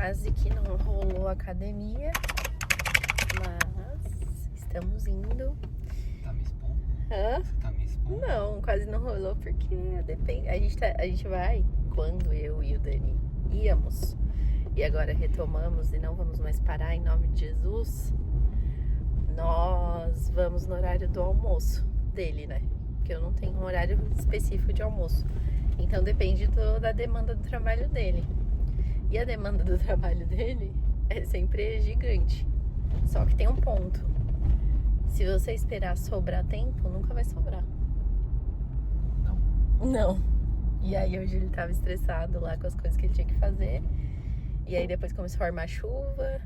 Quase que não rolou a academia, mas estamos indo. Tá me expondo? Hã? Você tá me expondo? Não, quase não rolou porque depende. A gente vai quando eu e o Dani íamos e agora retomamos e não vamos mais parar em nome de Jesus. Nós vamos no horário do almoço dele, né? Porque eu não tenho um horário específico de almoço. Então depende da demanda do trabalho dele. E a demanda do trabalho dele é sempre gigante. Só que tem um ponto. Se você esperar sobrar tempo, nunca vai sobrar. Não. E aí hoje ele tava estressado lá com as coisas que ele tinha que fazer. E aí depois começou a armar chuva.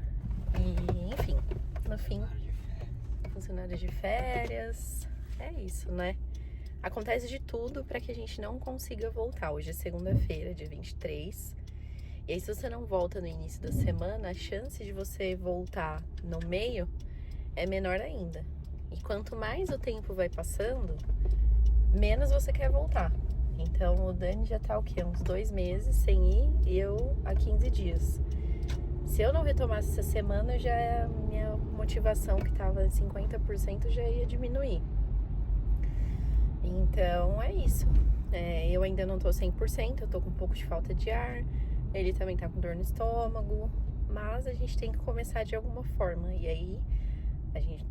E enfim, no fim, funcionários de férias. É isso, né? Acontece de tudo pra que a gente não consiga voltar. Hoje é segunda-feira, dia 23. E aí se você não volta no início da semana, a chance de você voltar no meio é menor ainda. E quanto mais o tempo vai passando, menos você quer voltar. Então o Dani já tá o quê? Uns 2 meses sem ir e eu há 15 dias. Se eu não retomasse essa semana, já minha motivação, que tava 50%, já ia diminuir. Então é isso. Eu ainda não tô 100%, eu tô com um pouco de falta de ar. Ele também tá com dor no estômago. Mas a gente tem que começar de alguma forma. E aí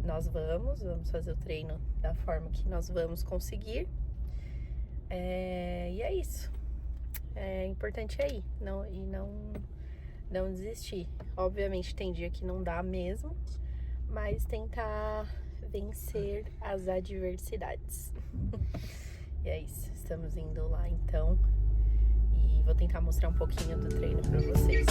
nós vamos fazer o treino da forma que nós vamos conseguir. E é isso. É importante é ir. Não desistir. Obviamente tem dia que não dá mesmo, mas tentar vencer as adversidades. E é isso. Estamos indo lá então. E vou tentar mostrar um pouquinho do treino pra vocês.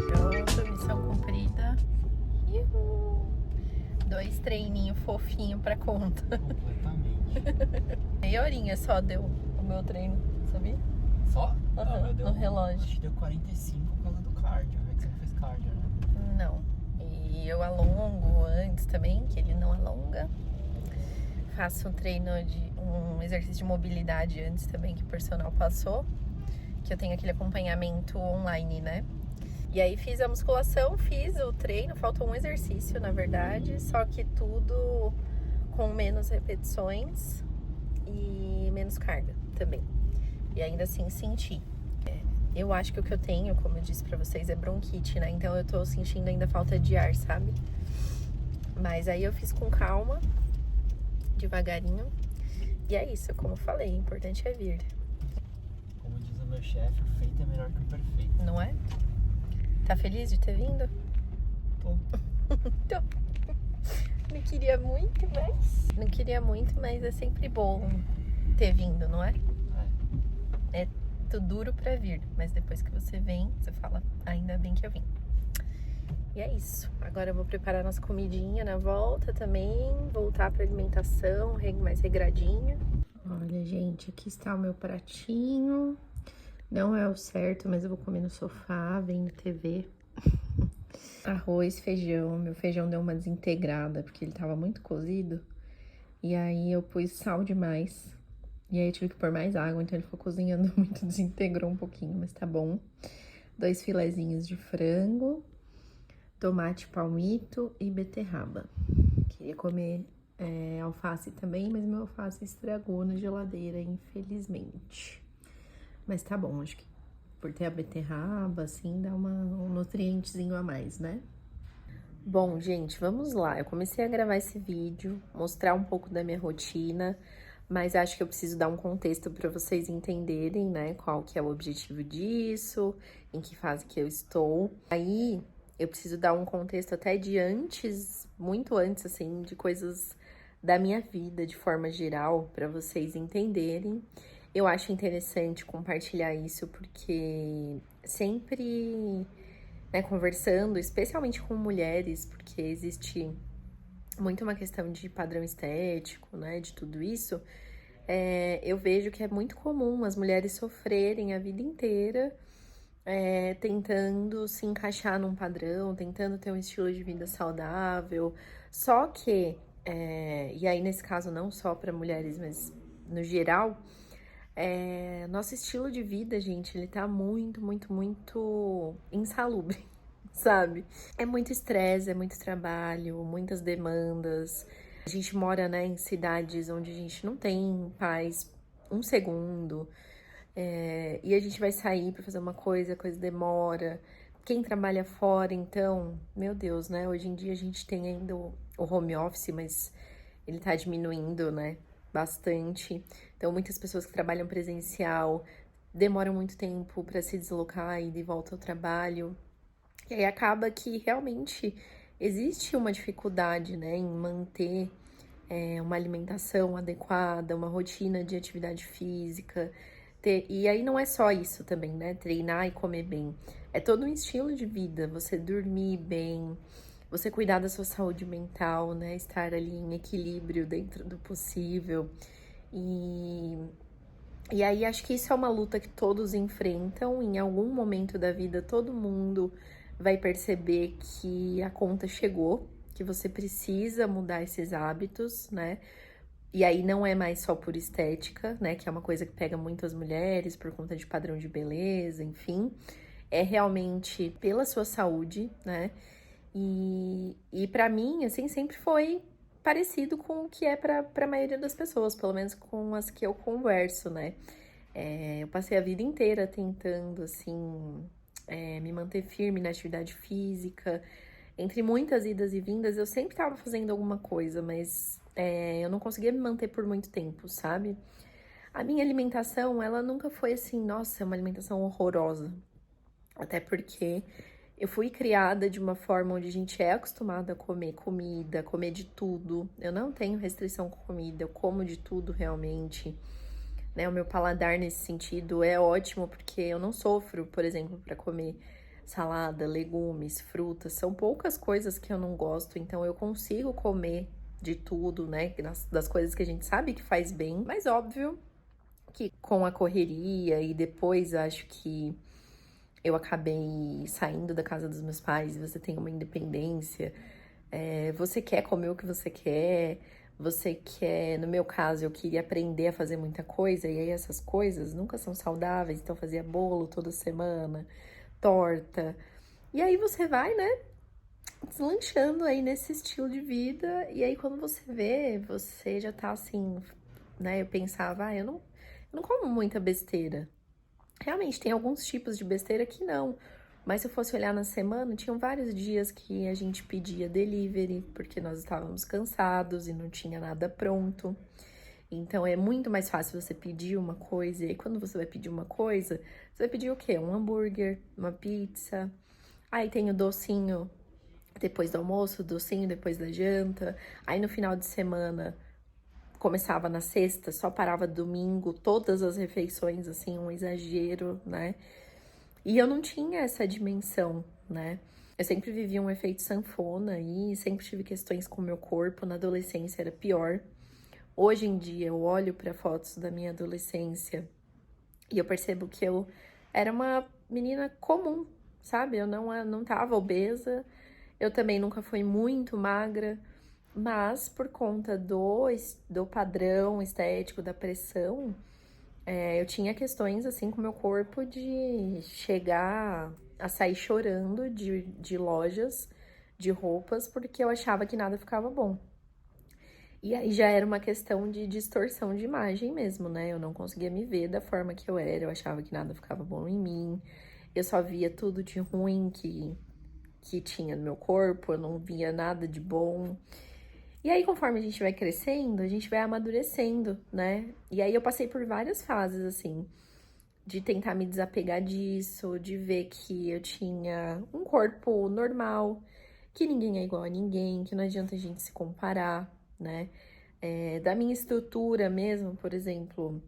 Pronto, missão cumprida. Uhul. 2 treininhos fofinhos pra conta. Completamente. Meia horinha só deu o meu treino, sabia? Só? Uhum, no relógio. Acho que deu 45 por causa do cardio. É que você não fez cardio, né? Não. E eu alongo antes também, que ele não alonga. Faço um exercício de mobilidade antes também, que o personal passou. Que eu tenho aquele acompanhamento online, né? E aí fiz a musculação, fiz o treino, faltou um exercício, na verdade. Só que tudo com menos repetições e menos carga também. E ainda assim senti. Eu acho que o que eu tenho, como eu disse pra vocês, é bronquite, né? Então eu tô sentindo ainda falta de ar, sabe? Mas aí eu fiz com calma, devagarinho. E é isso, como eu falei, o importante é vir. Como diz o meu chefe, o feito é melhor que o perfeito. Não é? Tá feliz de ter vindo? Tô. Tô. Não queria muito, mas é sempre bom ter vindo, não é? É tudo duro pra vir, mas depois que você vem, você fala, ainda bem que eu vim. E é isso. Agora eu vou preparar nossa comidinha na volta também, voltar pra alimentação, mais regradinha. Olha, gente, aqui está o meu pratinho. Não é o certo, mas eu vou comer no sofá, vendo TV. Arroz, feijão. Meu feijão deu uma desintegrada, porque ele tava muito cozido. E aí eu pus sal demais. E aí eu tive que pôr mais água, então ele ficou cozinhando muito, desintegrou um pouquinho, mas tá bom. 2 filezinhos de frango, tomate palmito e beterraba. Queria comer alface também, mas meu alface estragou na geladeira, infelizmente. Mas tá bom, acho que por ter a beterraba, assim, dá um nutrientezinho a mais, né? Bom, gente, vamos lá. Eu comecei a gravar esse vídeo, mostrar um pouco da minha rotina, mas acho que eu preciso dar um contexto para vocês entenderem, né, qual que é o objetivo disso, em que fase que eu estou. Aí, eu preciso dar um contexto até de antes, muito antes, assim, de coisas da minha vida, de forma geral, para vocês entenderem. Eu acho interessante compartilhar isso, porque sempre, né, conversando, especialmente com mulheres, porque existe muito uma questão de padrão estético, né, de tudo isso, eu vejo que é muito comum as mulheres sofrerem a vida inteira tentando se encaixar num padrão, tentando ter um estilo de vida saudável, só que e aí nesse caso não só para mulheres, mas no geral, nosso estilo de vida, gente, ele tá muito, muito, muito insalubre, sabe? É muito estresse, é muito trabalho, muitas demandas. A gente mora, né, em cidades onde a gente não tem paz um segundo. E a gente vai sair pra fazer uma coisa, a coisa demora. Quem trabalha fora, então, meu Deus, né? Hoje em dia a gente tem ainda o home office, mas ele tá diminuindo, né? Bastante. Então, muitas pessoas que trabalham presencial demoram muito tempo para se deslocar e de volta ao trabalho. E aí acaba que realmente existe uma dificuldade, né, em manter uma alimentação adequada, uma rotina de atividade física. E aí não é só isso também, né? Treinar e comer bem. É todo um estilo de vida, você dormir bem, você cuidar da sua saúde mental, né? Estar ali em equilíbrio dentro do possível. E, e aí acho que isso é uma luta que todos enfrentam. Em algum momento da vida, todo mundo vai perceber que a conta chegou, que você precisa mudar esses hábitos, né? E aí não é mais só por estética, né? Que é uma coisa que pega muito as mulheres por conta de padrão de beleza, enfim. É realmente pela sua saúde, né? E para mim, assim, sempre foi parecido com o que é para a maioria das pessoas, pelo menos com as que eu converso, né? Eu passei a vida inteira tentando, assim, me manter firme na atividade física. Entre muitas idas e vindas, eu sempre estava fazendo alguma coisa, mas eu não conseguia me manter por muito tempo, sabe? A minha alimentação, ela nunca foi assim, nossa, uma alimentação horrorosa. Até porque eu fui criada de uma forma onde a gente é acostumada a comer comida, comer de tudo. Eu não tenho restrição com comida, eu como de tudo realmente. Né? O meu paladar nesse sentido é ótimo porque eu não sofro, por exemplo, para comer salada, legumes, frutas. São poucas coisas que eu não gosto, então eu consigo comer de tudo, né? Das coisas que a gente sabe que faz bem. Mas óbvio que com a correria e depois acho que eu acabei saindo da casa dos meus pais e você tem uma independência. Você quer comer o que você quer, você quer, no meu caso, eu queria aprender a fazer muita coisa, e aí essas coisas nunca são saudáveis, então eu fazia bolo toda semana, torta. E aí você vai, né, deslanchando aí nesse estilo de vida, e aí quando você vê, você já tá assim, né, eu pensava, eu não como muita besteira. Realmente, tem alguns tipos de besteira que não. Mas se eu fosse olhar na semana, tinham vários dias que a gente pedia delivery, porque nós estávamos cansados e não tinha nada pronto. Então é muito mais fácil você pedir uma coisa. E aí, quando você vai pedir uma coisa, você vai pedir o quê? Um hambúrguer, uma pizza. Aí tem o docinho depois do almoço, o docinho depois da janta. Aí no final de semana começava na sexta, só parava domingo, todas as refeições, assim, um exagero, né? E eu não tinha essa dimensão, né? Eu sempre vivi um efeito sanfona e sempre tive questões com o meu corpo. Na adolescência era pior. Hoje em dia eu olho para fotos da minha adolescência e eu percebo que eu era uma menina comum, sabe? Eu não tava obesa, eu também nunca fui muito magra, mas por conta do padrão estético, da pressão, eu tinha questões assim com o meu corpo de chegar a sair chorando de lojas de roupas porque eu achava que nada ficava bom. E aí já era uma questão de distorção de imagem mesmo, né? Eu não conseguia me ver da forma que eu era, eu achava que nada ficava bom em mim. Eu só via tudo de ruim que tinha no meu corpo, eu não via nada de bom. E aí, conforme a gente vai crescendo, a gente vai amadurecendo, né? E aí eu passei por várias fases, assim, de tentar me desapegar disso, de ver que eu tinha um corpo normal, que ninguém é igual a ninguém, que não adianta a gente se comparar, né? Da minha estrutura mesmo, por exemplo,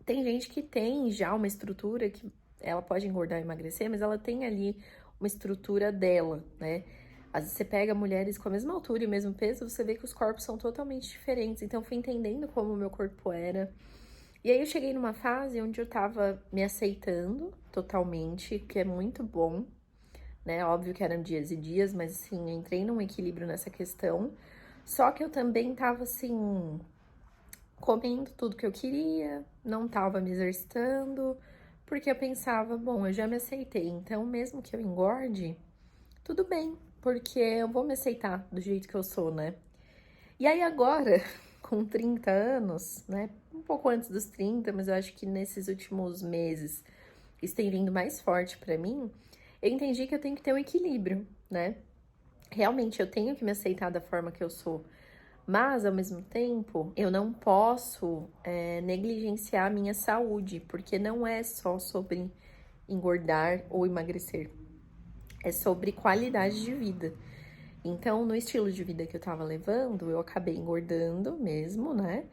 tem gente que tem já uma estrutura que ela pode engordar e emagrecer, mas ela tem ali uma estrutura dela, né? Às vezes você pega mulheres com a mesma altura e o mesmo peso, você vê que os corpos são totalmente diferentes. Então, eu fui entendendo como o meu corpo era. E aí, eu cheguei numa fase onde eu tava me aceitando totalmente, que é muito bom, né? Óbvio que eram dias e dias, mas assim, eu entrei num equilíbrio nessa questão. Só que eu também tava assim, comendo tudo que eu queria, não tava me exercitando, porque eu pensava, bom, eu já me aceitei, então mesmo que eu engorde, tudo bem, porque eu vou me aceitar do jeito que eu sou, né? E aí agora, com 30 anos, né? Um pouco antes dos 30, mas eu acho que nesses últimos meses isso tem vindo mais forte pra mim, eu entendi que eu tenho que ter um equilíbrio, né? Realmente eu tenho que me aceitar da forma que eu sou, mas ao mesmo tempo eu não posso negligenciar a minha saúde, porque não é só sobre engordar ou emagrecer, é sobre qualidade de vida. Então, no estilo de vida que eu tava levando, eu acabei engordando mesmo, né?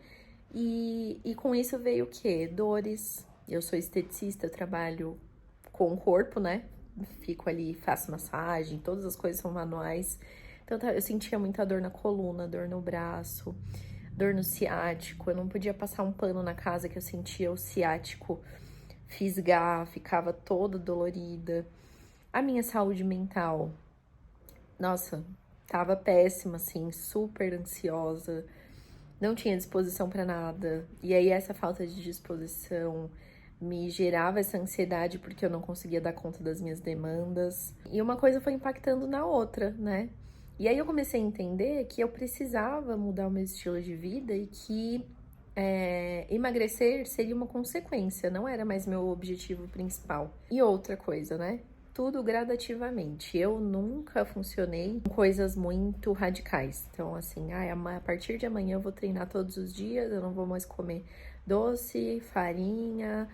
E com isso veio o quê? Dores. Eu sou esteticista, eu trabalho com o corpo, né? Fico ali, faço massagem, todas as coisas são manuais. Então, eu sentia muita dor na coluna, dor no braço, dor no ciático. Eu não podia passar um pano na casa que eu sentia o ciático fisgar, ficava toda dolorida. A minha saúde mental, nossa, tava péssima, assim, super ansiosa, não tinha disposição para nada. E aí essa falta de disposição me gerava essa ansiedade porque eu não conseguia dar conta das minhas demandas. E uma coisa foi impactando na outra, né? E aí eu comecei a entender que eu precisava mudar o meu estilo de vida e que emagrecer seria uma consequência, não era mais meu objetivo principal. E outra coisa, né? Tudo gradativamente. Eu nunca funcionei com coisas muito radicais. Então, assim, a partir de amanhã eu vou treinar todos os dias, eu não vou mais comer doce, farinha.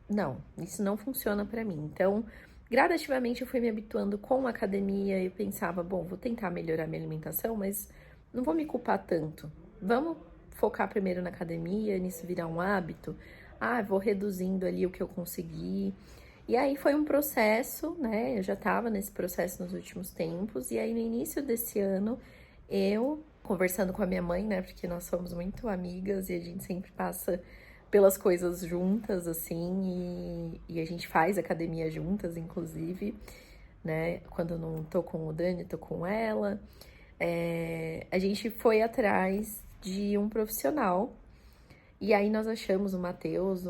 Não, isso não funciona pra mim. Então, gradativamente eu fui me habituando com a academia e pensava, bom, vou tentar melhorar minha alimentação, mas não vou me culpar tanto. Vamos focar primeiro na academia, nisso virar um hábito. Vou reduzindo ali o que eu consegui. E aí foi um processo, né? Eu já estava nesse processo nos últimos tempos. E aí no início desse ano, eu conversando com a minha mãe, né? Porque nós somos muito amigas e a gente sempre passa pelas coisas juntas, assim, e a gente faz academia juntas, inclusive, né? Quando eu não tô com o Dani, tô com ela. A gente foi atrás de um profissional. E aí nós achamos o Matheus,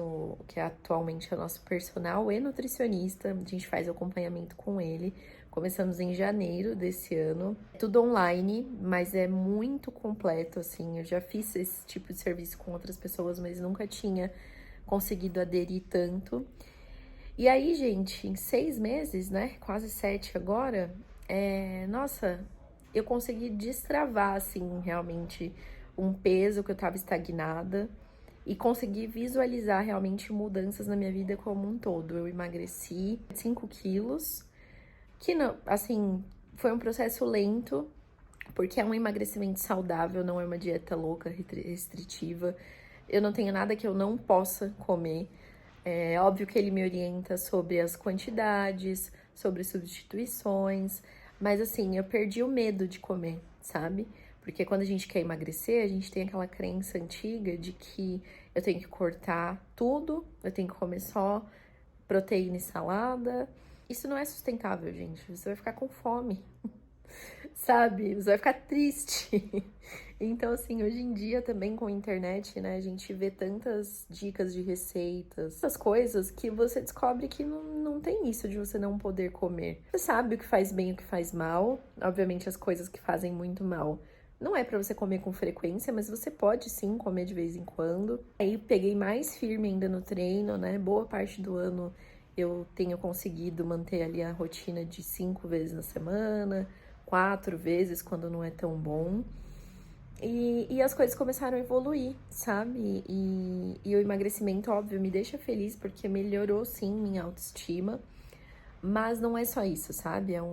que atualmente é o nosso personal e nutricionista. A gente faz acompanhamento com ele. Começamos em janeiro desse ano. Tudo online, mas é muito completo, assim. Eu já fiz esse tipo de serviço com outras pessoas, mas nunca tinha conseguido aderir tanto. E aí, gente, em 6 meses, né? Quase 7 agora, nossa, eu consegui destravar, assim, realmente um peso que eu tava estagnada e consegui visualizar realmente mudanças na minha vida como um todo. Eu emagreci 5 quilos, que não, assim, foi um processo lento, porque é um emagrecimento saudável, não é uma dieta louca, restritiva. Eu não tenho nada que eu não possa comer. É óbvio que ele me orienta sobre as quantidades, sobre substituições, mas assim, eu perdi o medo de comer, sabe? Porque quando a gente quer emagrecer, a gente tem aquela crença antiga de que eu tenho que cortar tudo, eu tenho que comer só proteína e salada. Isso não é sustentável, gente. Você vai ficar com fome, sabe? Você vai ficar triste. Então, assim, hoje em dia também com a internet, né, a gente vê tantas dicas de receitas, essas coisas que você descobre que não tem isso de você não poder comer. Você sabe o que faz bem e o que faz mal. Obviamente, as coisas que fazem muito mal não é pra você comer com frequência, mas você pode sim comer de vez em quando. Aí peguei mais firme ainda no treino, né? Boa parte do ano eu tenho conseguido manter ali a rotina de 5 vezes na semana, 4 vezes quando não é tão bom. E as coisas começaram a evoluir, sabe? E o emagrecimento, óbvio, me deixa feliz porque melhorou sim minha autoestima. Mas não é só isso, sabe? É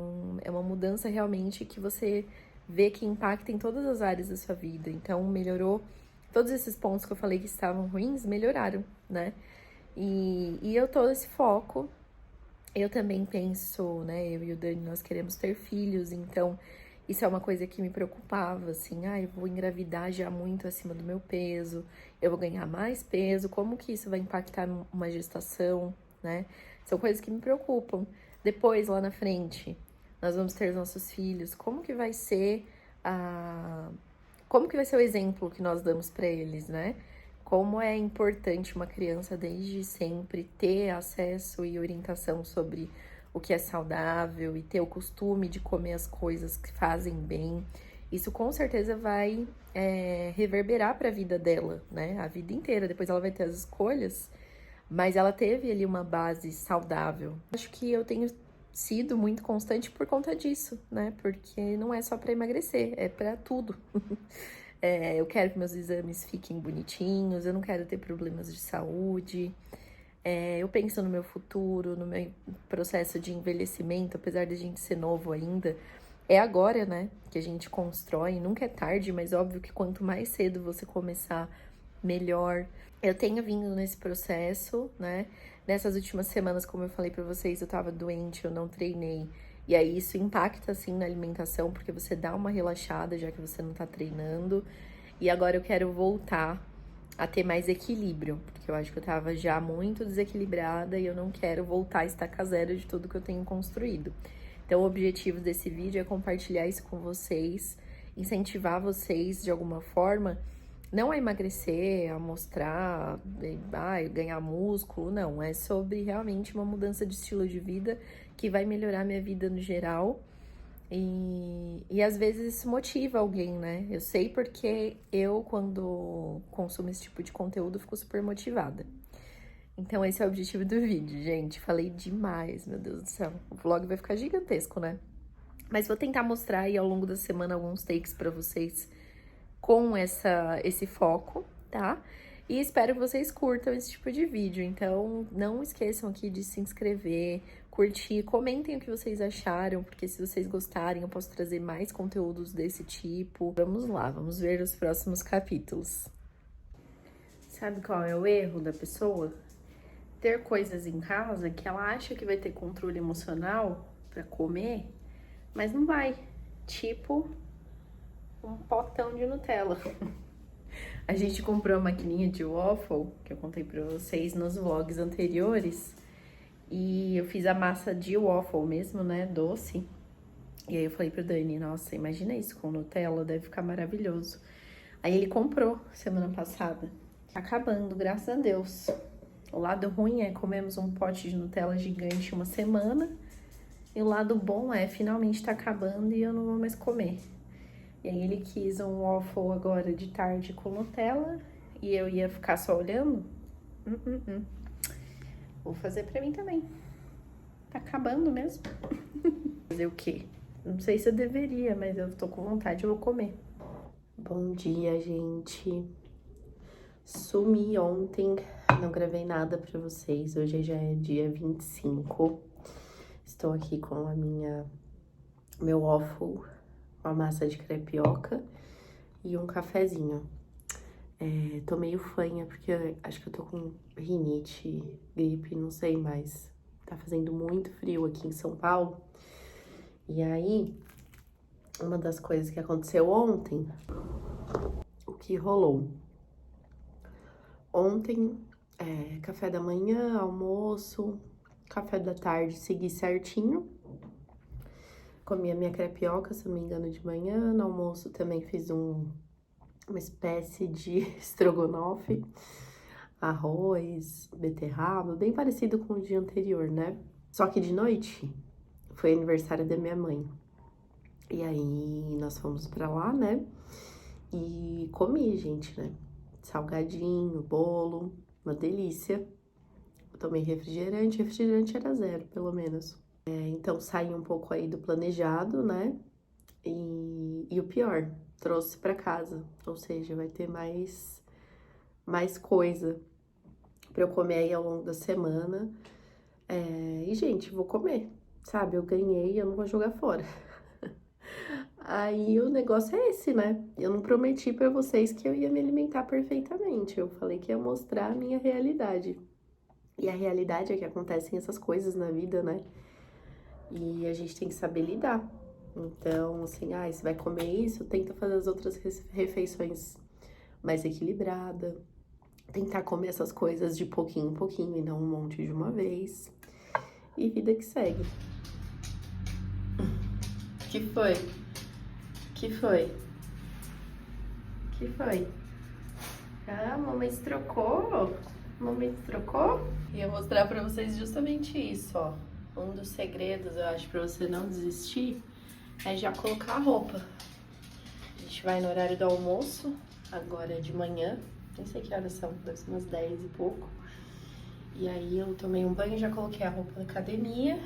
uma mudança realmente que você vê que impacta em todas as áreas da sua vida. Então, melhorou. Todos esses pontos que eu falei que estavam ruins, melhoraram, né? E eu tô nesse foco. Eu também penso, né? Eu e o Dani, nós queremos ter filhos, então isso é uma coisa que me preocupava, assim, eu vou engravidar já muito acima do meu peso, eu vou ganhar mais peso, como que isso vai impactar numa gestação, né? São coisas que me preocupam. Depois, lá na frente, nós vamos ter os nossos filhos, como que vai ser a como que vai ser o exemplo que nós damos para eles, né? Como é importante uma criança desde sempre ter acesso e orientação sobre o que é saudável e ter o costume de comer as coisas que fazem bem. Isso com certeza vai reverberar para a vida dela, né? A vida inteira. Depois ela vai ter as escolhas, mas ela teve ali uma base saudável. Acho que eu tenho sido muito constante por conta disso, né? Porque não é só para emagrecer, é para tudo. Eu quero que meus exames fiquem bonitinhos, eu não quero ter problemas de saúde. Eu penso no meu futuro, no meu processo de envelhecimento, apesar de a gente ser novo ainda. É agora, né, que a gente constrói, nunca é tarde, mas óbvio que quanto mais cedo você começar, melhor. Eu tenho vindo nesse processo, né, nessas últimas semanas, como eu falei pra vocês, eu tava doente, eu não treinei. E aí isso impacta, assim, na alimentação, porque você dá uma relaxada, já que você não tá treinando. E agora eu quero voltar a ter mais equilíbrio, porque eu acho que eu tava já muito desequilibrada e eu não quero voltar a estacar zero de tudo que eu tenho construído. Então, o objetivo desse vídeo é compartilhar isso com vocês, incentivar vocês de alguma forma, não a emagrecer, a mostrar, ganhar músculo, não. É sobre realmente uma mudança de estilo de vida que vai melhorar minha vida no geral. E às vezes isso motiva alguém, né? Eu sei porque eu, quando consumo esse tipo de conteúdo, fico super motivada. Então esse é o objetivo do vídeo, gente. Falei demais, meu Deus do céu. O vlog vai ficar gigantesco, né? Mas vou tentar mostrar aí ao longo da semana alguns takes pra vocês com esse foco, tá? E espero que vocês curtam esse tipo de vídeo. Então, não esqueçam aqui de se inscrever, curtir, comentem o que vocês acharam, porque se vocês gostarem, eu posso trazer mais conteúdos desse tipo. Vamos lá, vamos ver os próximos capítulos. Sabe qual é o erro da pessoa? Ter coisas em casa que ela acha que vai ter controle emocional pra comer, mas não vai. Tipo, um potão de Nutella. A gente comprou a maquininha de waffle, que eu contei pra vocês nos vlogs anteriores. E eu fiz a massa de waffle mesmo, né, doce. E aí eu falei pro Dani, nossa, imagina isso com Nutella, deve ficar maravilhoso. Aí ele comprou semana passada. Tá acabando, graças a Deus. O lado ruim é comemos um pote de Nutella gigante uma semana. E o lado bom é finalmente tá acabando e eu não vou mais comer. E aí ele quis um waffle agora de tarde com Nutella e eu ia ficar só olhando. Vou fazer pra mim também. Tá acabando mesmo. Fazer o quê? Não sei se eu deveria, mas eu tô com vontade, eu vou comer. Bom dia, gente. Sumi ontem, não gravei nada pra vocês. Hoje já é dia 25. Estou aqui com meu waffle, uma massa de crepioca e um cafezinho. Tô meio fanha porque acho que eu tô com rinite, gripe, não sei mais. Tá fazendo muito frio aqui em São Paulo. E aí, uma das coisas que aconteceu ontem, o que rolou? Ontem, café da manhã, almoço, café da tarde, segui certinho. Comi a minha crepioca, se não me engano, de manhã. No almoço também fiz uma espécie de estrogonofe, arroz, beterraba, bem parecido com o dia anterior, né? Só que de noite foi aniversário da minha mãe. E aí nós fomos pra lá, né? E comi, gente, né? Salgadinho, bolo, uma delícia. Eu tomei refrigerante era 0, pelo menos. Então saí um pouco aí do planejado, né? E o pior, trouxe pra casa, ou seja, vai ter mais coisa pra eu comer aí ao longo da semana. E, gente, vou comer, sabe? Eu ganhei, eu não vou jogar fora. Aí o negócio é esse, né? Eu não prometi pra vocês que eu ia me alimentar perfeitamente. Eu falei que ia mostrar a minha realidade. E a realidade é que acontecem essas coisas na vida, né? E a gente tem que saber lidar. Então, assim, você vai comer isso, tenta fazer as outras refeições mais equilibrada. Tentar comer essas coisas de pouquinho em pouquinho e não um monte de uma vez. E vida que segue. Que foi? Que foi? Ah, a mamãe se trocou. Mamãe se trocou. E eu vou mostrar pra vocês justamente isso, ó. Um dos segredos, eu acho, pra você não desistir é já colocar a roupa. A gente vai no horário do almoço, agora é de manhã. Nem sei que horas são, deve ser umas 10 e pouco. E aí eu tomei um banho, já coloquei a roupa na academia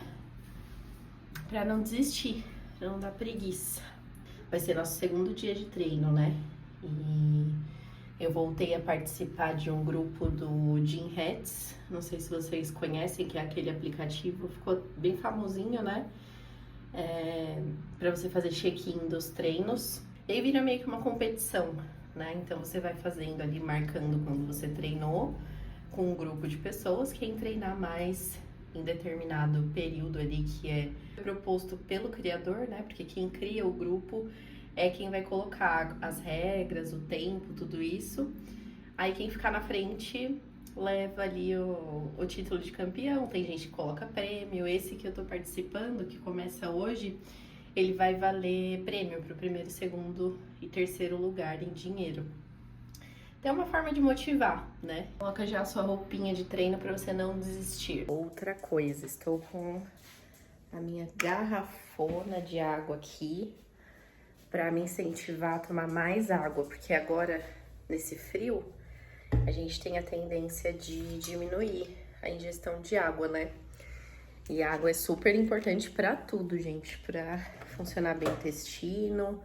pra não desistir, pra não dar preguiça. Vai ser nosso segundo dia de treino, né? E eu voltei a participar de um grupo do Gym Hats. Não sei se vocês conhecem, que é aquele aplicativo, ficou bem famosinho, né? Pra você fazer check-in dos treinos. E aí vira meio que uma competição, né? Então você vai fazendo ali, marcando quando você treinou, com um grupo de pessoas, quem treinar mais em determinado período ali que é proposto pelo criador, né? Porque quem cria o grupo é quem vai colocar as regras, o tempo, tudo isso. Aí quem ficar na frente leva ali o título de campeão. Tem gente que coloca prêmio. Esse que eu tô participando, que começa hoje, ele vai valer prêmio pro primeiro, segundo e terceiro lugar em dinheiro. Então é uma forma de motivar, né? Coloca já a sua roupinha de treino pra você não desistir. Outra coisa, estou com a minha garrafona de água aqui pra me incentivar a tomar mais água, porque agora, nesse frio, a gente tem a tendência de diminuir a ingestão de água, né? E a água é super importante pra tudo, gente, pra funcionar bem o intestino,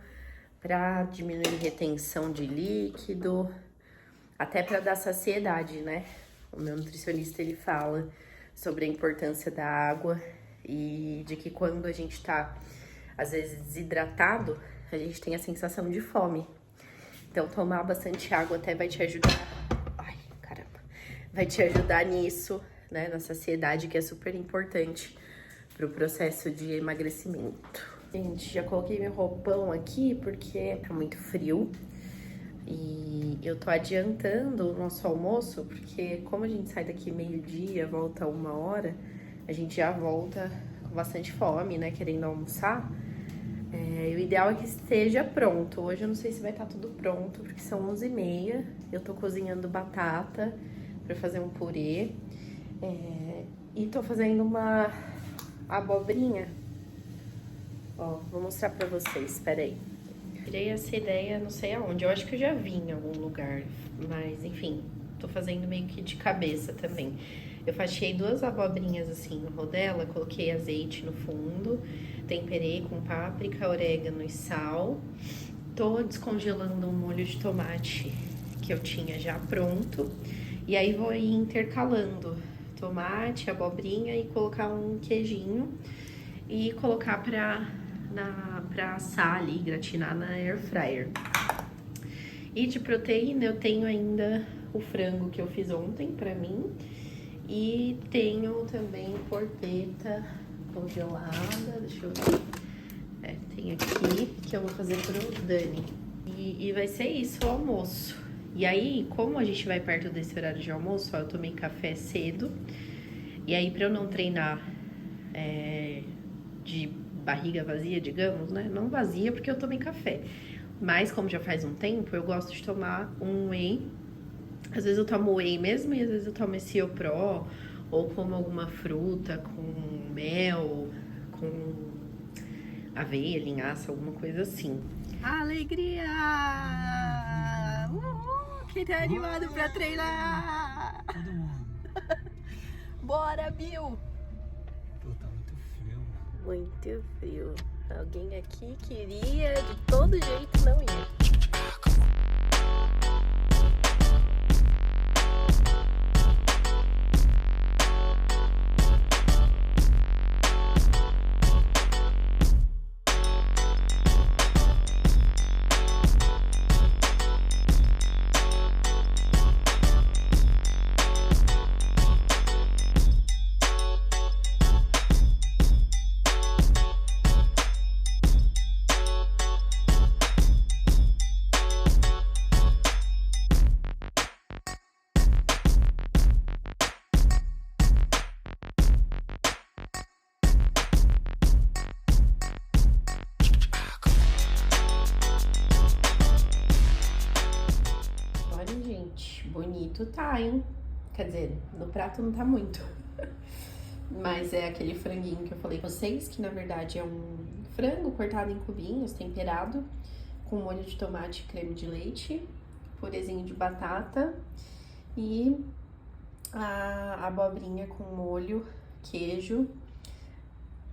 pra diminuir retenção de líquido, até para dar saciedade, né? O meu nutricionista, ele fala sobre a importância da água e de que quando a gente tá, às vezes, desidratado, a gente tem a sensação de fome. Então, tomar bastante água até vai te ajudar... Ai, caramba! Vai te ajudar nisso, né? Na saciedade, que é super importante pro processo de emagrecimento. Gente, já coloquei meu roupão aqui porque tá muito frio. E eu tô adiantando o nosso almoço, porque como a gente sai daqui meio-dia, volta 1h, a gente já volta com bastante fome, né, querendo almoçar. O ideal é que esteja pronto. Hoje eu não sei se vai estar tudo pronto, porque são 11h30. Eu tô cozinhando batata pra fazer um purê. E tô fazendo uma abobrinha. Ó, vou mostrar pra vocês, peraí. Tirei essa ideia não sei aonde, eu acho que eu já vi em algum lugar, mas enfim, tô fazendo meio que de cabeça também. Eu fatiei 2 abobrinhas assim no rodela, coloquei azeite no fundo, temperei com páprica, orégano e sal. Tô descongelando um molho de tomate que eu tinha já pronto, e aí vou ir intercalando tomate, abobrinha e colocar um queijinho e colocar pra assar ali, gratinar na air fryer. E de proteína eu tenho ainda o frango que eu fiz ontem pra mim. E tenho também porpeta congelada, deixa eu ver. Tem aqui, que eu vou fazer pro Dani. E vai ser isso o almoço. E aí, como a gente vai perto desse horário de almoço, ó, eu tomei café cedo. E aí, pra eu não treinar de barriga vazia, digamos, né? Não vazia porque eu tomei café. Mas como já faz um tempo, eu gosto de tomar um whey. Às vezes eu tomo whey mesmo e às vezes eu tomo esse Pro ou como alguma fruta com mel, com aveia, linhaça, alguma coisa assim. Alegria! Uhul! Quem tá animado pra treinar? Todo mundo. Bora, Bill! Pô, tá muito frio, mano. Muito frio. Alguém aqui queria, de todo jeito não ia. tá, hein? Quer dizer, no prato não tá muito. Mas é aquele franguinho que eu falei com vocês, que na verdade é um frango cortado em cubinhos, temperado, com molho de tomate e creme de leite, purezinho de batata e a abobrinha com molho, queijo.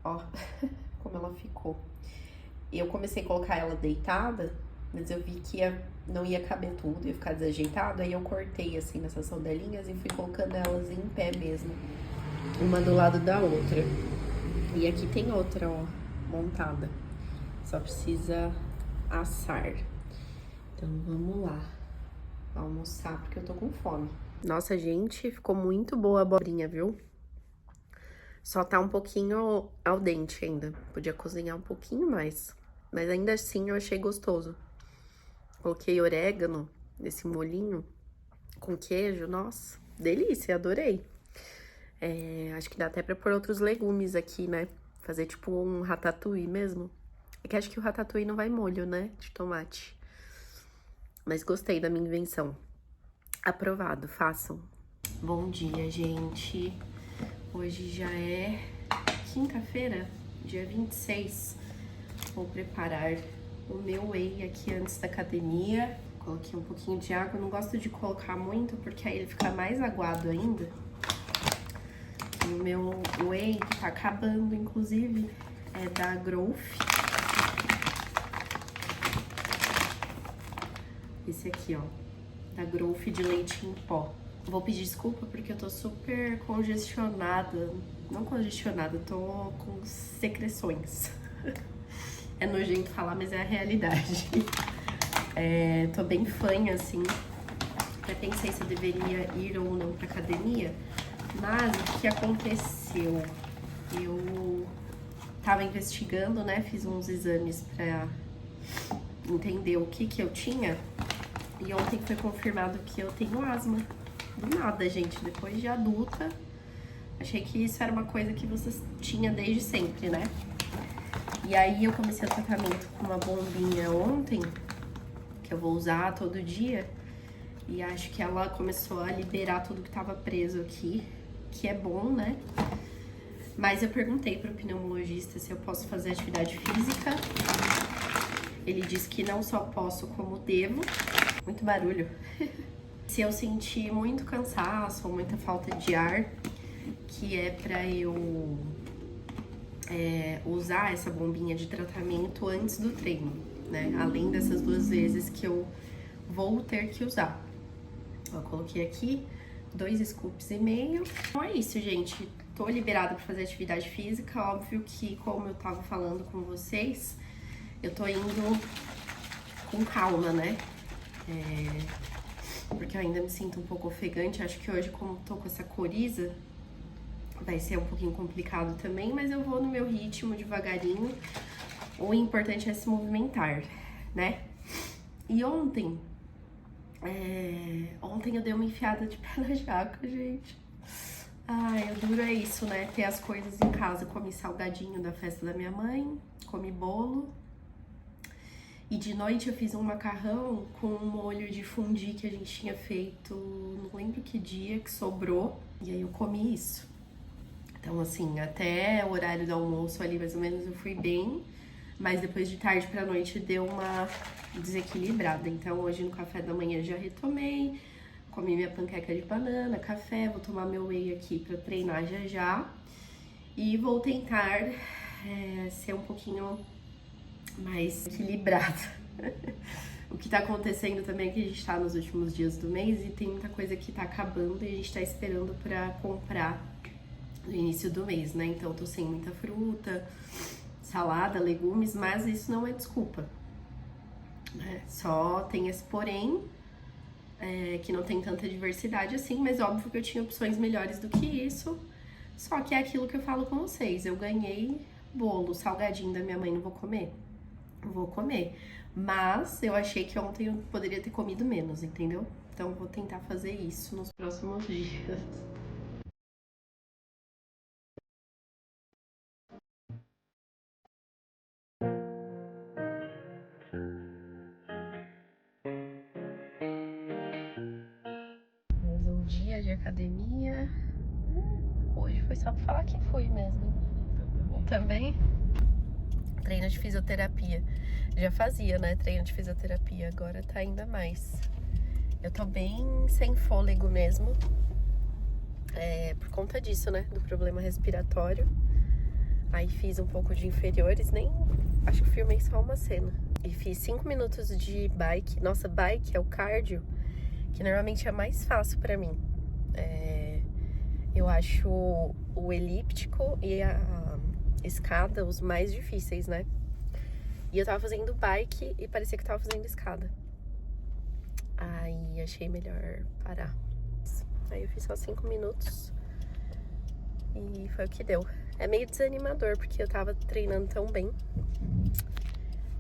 Ó, como ela ficou. Eu comecei a colocar ela deitada, mas eu vi que não ia caber tudo, ia ficar desajeitado, aí eu cortei assim nessas rodelinhas e fui colocando elas em pé mesmo, uma do lado da outra. E aqui tem outra, ó, montada. Só precisa assar. Então vamos lá almoçar, porque eu tô com fome. Nossa, gente, ficou muito boa a abobrinha, viu? Só tá um pouquinho al dente ainda. Podia cozinhar um pouquinho mais. Mas ainda assim eu achei gostoso. Coloquei orégano nesse molhinho com queijo. Nossa, delícia, adorei. Acho que dá até pra pôr outros legumes aqui, né? Fazer tipo um ratatouille mesmo. É que acho que o ratatouille não vai molho, né? De tomate. Mas gostei da minha invenção. Aprovado, façam. Bom dia, gente. Hoje já é quinta-feira, dia 26. Vou preparar o meu whey aqui antes da academia. Coloquei um pouquinho de água. Não gosto de colocar muito, porque aí ele fica mais aguado ainda. E o meu whey, que tá acabando, inclusive, é da Growth. Esse aqui, ó, da Growth de leite em pó. Vou pedir desculpa porque eu tô super congestionada. Não congestionada, eu tô com secreções. É nojento falar, mas é a realidade. Tô bem fanha, assim. Até pensei se eu deveria ir ou não pra academia. Mas o que aconteceu? Eu tava investigando, né? Fiz uns exames pra entender o que eu tinha. E ontem foi confirmado que eu tenho asma. Do nada, gente. Depois de adulta, achei que isso era uma coisa que você tinha desde sempre, né? E aí eu comecei o tratamento com uma bombinha ontem, que eu vou usar todo dia. E acho que ela começou a liberar tudo que tava preso aqui, que é bom, né? Mas eu perguntei pro pneumologista se eu posso fazer atividade física. Ele disse que não só posso, como devo. Muito barulho. Se eu sentir muito cansaço ou muita falta de ar, que é pra eu usar essa bombinha de tratamento antes do treino, né? Além dessas 2 vezes que eu vou ter que usar. Eu coloquei aqui 2,5 scoops. Então é isso, gente. Tô liberada pra fazer atividade física. Óbvio que, como eu tava falando com vocês, eu tô indo com calma, né? Porque eu ainda me sinto um pouco ofegante. Acho que hoje, como tô com essa coriza, vai ser um pouquinho complicado também, mas eu vou no meu ritmo, devagarinho. O importante é se movimentar, né? E ontem eu dei uma enfiada de pé na jaca, gente. Ai, o duro é isso, né? Ter as coisas em casa. Comi salgadinho da festa da minha mãe, comi bolo. E de noite eu fiz um macarrão com um molho de fondue que a gente tinha feito, não lembro que dia, que sobrou. E aí eu comi isso. Então, assim, até o horário do almoço ali, mais ou menos, eu fui bem. Mas depois de tarde pra noite deu uma desequilibrada. Então, hoje no café da manhã já retomei. Comi minha panqueca de banana, café. Vou tomar meu whey aqui pra treinar já já. E vou tentar ser um pouquinho mais equilibrada. O que tá acontecendo também é que a gente tá nos últimos dias do mês e tem muita coisa que tá acabando e a gente tá esperando pra comprar no início do mês, né? Então, tô sem muita fruta, salada, legumes, mas isso não é desculpa, né? Só tem esse porém, que não tem tanta diversidade assim, mas óbvio que eu tinha opções melhores do que isso. Só que é aquilo que eu falo com vocês, eu ganhei bolo, salgadinho da minha mãe, não vou comer? Vou comer. Mas eu achei que ontem eu poderia ter comido menos, entendeu? Então vou tentar fazer isso nos próximos dias. Mais fui só pra falar que fui mesmo. Também? Treino de fisioterapia. Já fazia, né? Treino de fisioterapia. Agora tá ainda mais. Eu tô bem sem fôlego mesmo. Por conta disso, né? Do problema respiratório. Aí fiz um pouco de inferiores. Acho que filmei só uma cena. E fiz 5 minutos de bike. Nossa, bike é o cardio que normalmente é mais fácil pra mim. Eu acho o elíptico e a escada os mais difíceis, né? E eu tava fazendo bike e parecia que tava fazendo escada. Aí achei melhor parar. Aí eu fiz só 5 minutos e foi o que deu. É meio desanimador porque eu tava treinando tão bem.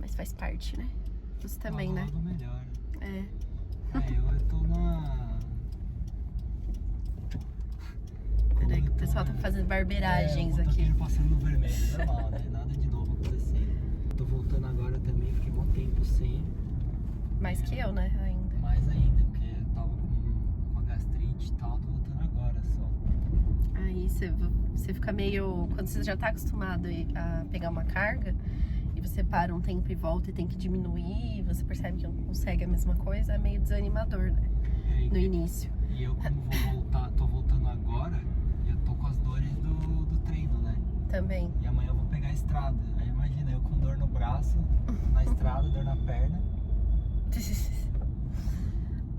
Mas faz parte, né? Você também, né? Logo melhor. É. Eu tô na... Peraí que o pessoal tá fazendo barbeiragens aqui. Eu passando no vermelho, normal, né? Nada de novo acontecendo. Tô voltando agora também, fiquei um tempo sem. Mais que eu, né? Ainda. Mais ainda, porque eu tava com a gastrite e tal, tô voltando agora só. Aí você fica meio... Quando você já tá acostumado a pegar uma carga e você para um tempo e volta e tem que diminuir, você percebe que não consegue a mesma coisa, é meio desanimador, né? No início. E eu, como tô voltando agora, eu tô com as dores do treino, né? Também. E amanhã eu vou pegar a estrada. Aí imagina, eu com dor no braço, na estrada, dor na perna.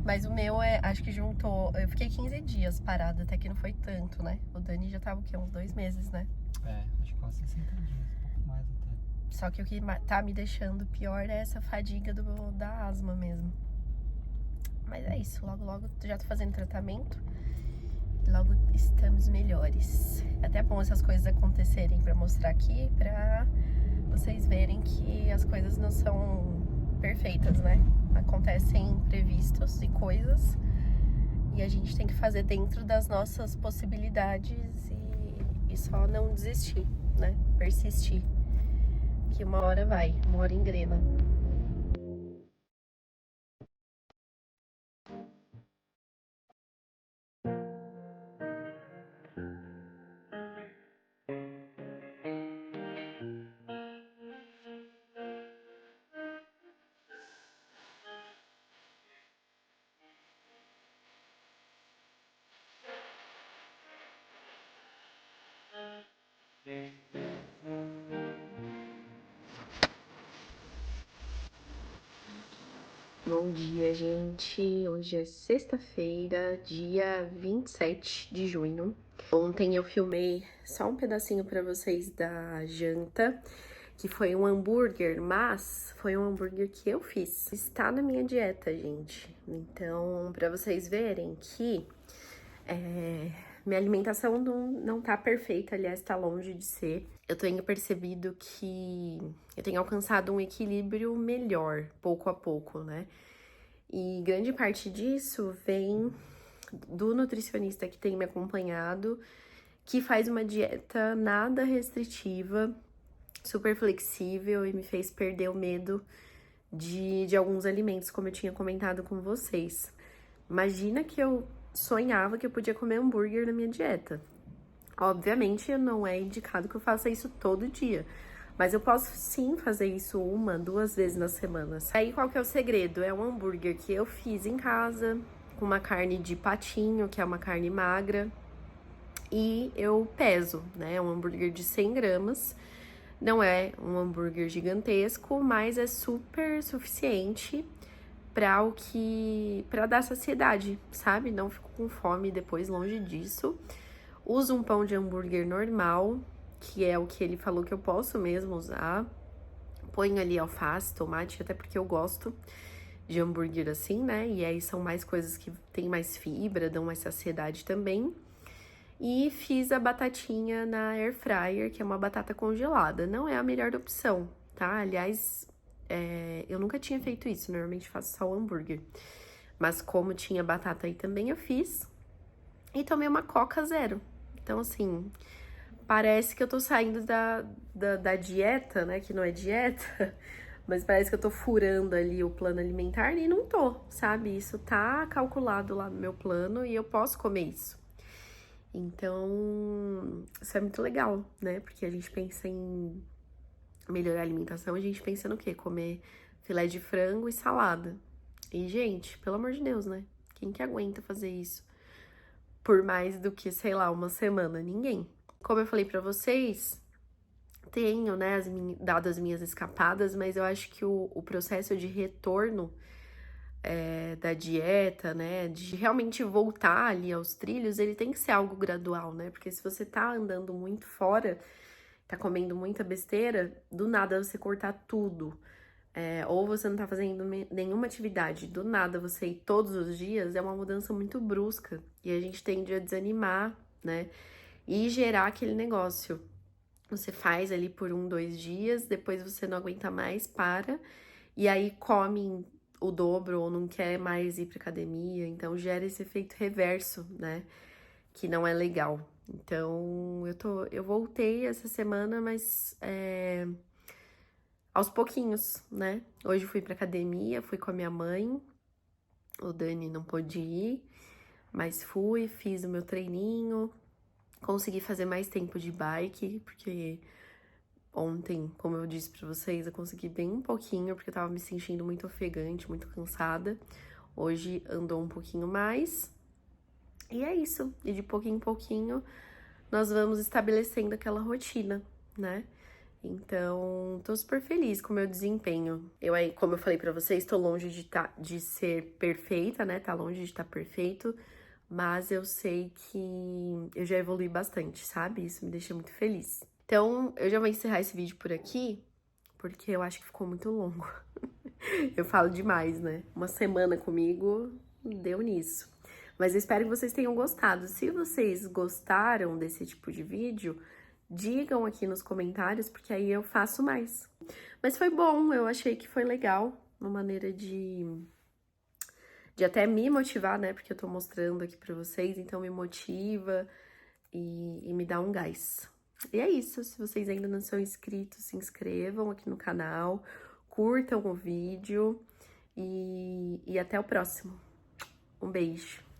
Mas o meu acho que juntou. Eu fiquei 15 dias parada, até que não foi tanto, né? O Dani já tava o quê? Uns 2 meses, né? Acho que quase 60 dias, um pouco mais até. Só que o que tá me deixando pior é essa fadiga da asma mesmo. Mas é isso, logo já tô fazendo tratamento. Logo estamos melhores. É até bom essas coisas acontecerem pra mostrar aqui, pra vocês verem que as coisas não são perfeitas, né? Acontecem imprevistos e coisas, e a gente tem que fazer dentro das nossas possibilidades e só não desistir, né? Persistir, que uma hora engrena. Bom dia, gente. Hoje é sexta-feira, dia 27 de junho. Ontem eu filmei só um pedacinho pra vocês da janta, que foi um hambúrguer, mas foi um hambúrguer que eu fiz. Está na minha dieta, gente. Então, pra vocês verem que minha alimentação não tá perfeita, aliás, tá longe de ser. Eu tenho percebido que eu tenho alcançado um equilíbrio melhor, pouco a pouco, né? E grande parte disso vem do nutricionista que tem me acompanhado, que faz uma dieta nada restritiva, super flexível e me fez perder o medo de alguns alimentos, como eu tinha comentado com vocês. Imagina que eu sonhava que eu podia comer hambúrguer na minha dieta. Obviamente, não é indicado que eu faça isso todo dia, mas eu posso sim fazer isso 1, 2 vezes na semana. Aí, qual que é o segredo? É um hambúrguer que eu fiz em casa, com uma carne de patinho, que é uma carne magra, e eu peso, né? É um hambúrguer de 100 gramas. Não é um hambúrguer gigantesco, mas é super suficiente pra dar saciedade, sabe? Não fico com fome depois, longe disso. Uso um pão de hambúrguer normal, que é o que ele falou que eu posso mesmo usar. Ponho ali alface, tomate, até porque eu gosto de hambúrguer assim, né? E aí são mais coisas que tem mais fibra, dão mais saciedade também. E fiz a batatinha na air fryer, que é uma batata congelada. Não é a melhor opção, tá? Aliás, eu nunca tinha feito isso, normalmente faço só o hambúrguer. Mas como tinha batata aí também, eu fiz. E tomei uma Coca Zero. Então, assim, parece que eu tô saindo da dieta, né? Que não é dieta, mas parece que eu tô furando ali o plano alimentar e não tô, sabe? Isso tá calculado lá no meu plano e eu posso comer isso. Então, isso é muito legal, né? Porque a gente pensa em melhorar a alimentação, a gente pensa no quê? Comer filé de frango e salada. E, gente, pelo amor de Deus, né? Quem que aguenta fazer isso por mais do que, sei lá, uma semana? Ninguém. Como eu falei pra vocês, tenho, né, dado as minhas escapadas, mas eu acho que o processo de retorno da dieta, né, de realmente voltar ali aos trilhos, ele tem que ser algo gradual, né? Porque se você tá andando muito fora, tá comendo muita besteira, do nada você cortar tudo, ou você não tá fazendo nenhuma atividade, do nada você ir todos os dias, é uma mudança muito brusca. E a gente tende a desanimar, né? E gerar aquele negócio. Você faz ali por 1, 2 dias, depois você não aguenta mais, para, e aí come o dobro ou não quer mais ir pra academia, então gera esse efeito reverso, né? Que não é legal. Então, eu voltei essa semana, mas aos pouquinhos, né? Hoje fui pra academia, fui com a minha mãe, o Dani não pôde ir, mas fui, fiz o meu treininho, consegui fazer mais tempo de bike, porque ontem, como eu disse pra vocês, eu consegui bem um pouquinho, porque eu tava me sentindo muito ofegante, muito cansada. Hoje andou um pouquinho mais. E é isso. E de pouquinho em pouquinho, nós vamos estabelecendo aquela rotina, né? Então, tô super feliz com o meu desempenho. Eu aí, como eu falei pra vocês, tô longe de ser perfeita, né? Tá longe de estar perfeito, mas eu sei que eu já evolui bastante, sabe? Isso me deixa muito feliz. Então, eu já vou encerrar esse vídeo por aqui, porque eu acho que ficou muito longo. Eu falo demais, né? Uma semana comigo deu nisso. Mas eu espero que vocês tenham gostado. Se vocês gostaram desse tipo de vídeo, digam aqui nos comentários, porque aí eu faço mais. Mas foi bom, eu achei que foi legal, uma maneira de até me motivar, né? Porque eu tô mostrando aqui pra vocês, então me motiva e me dá um gás. E é isso, se vocês ainda não são inscritos, se inscrevam aqui no canal, curtam o vídeo e até o próximo. Um beijo!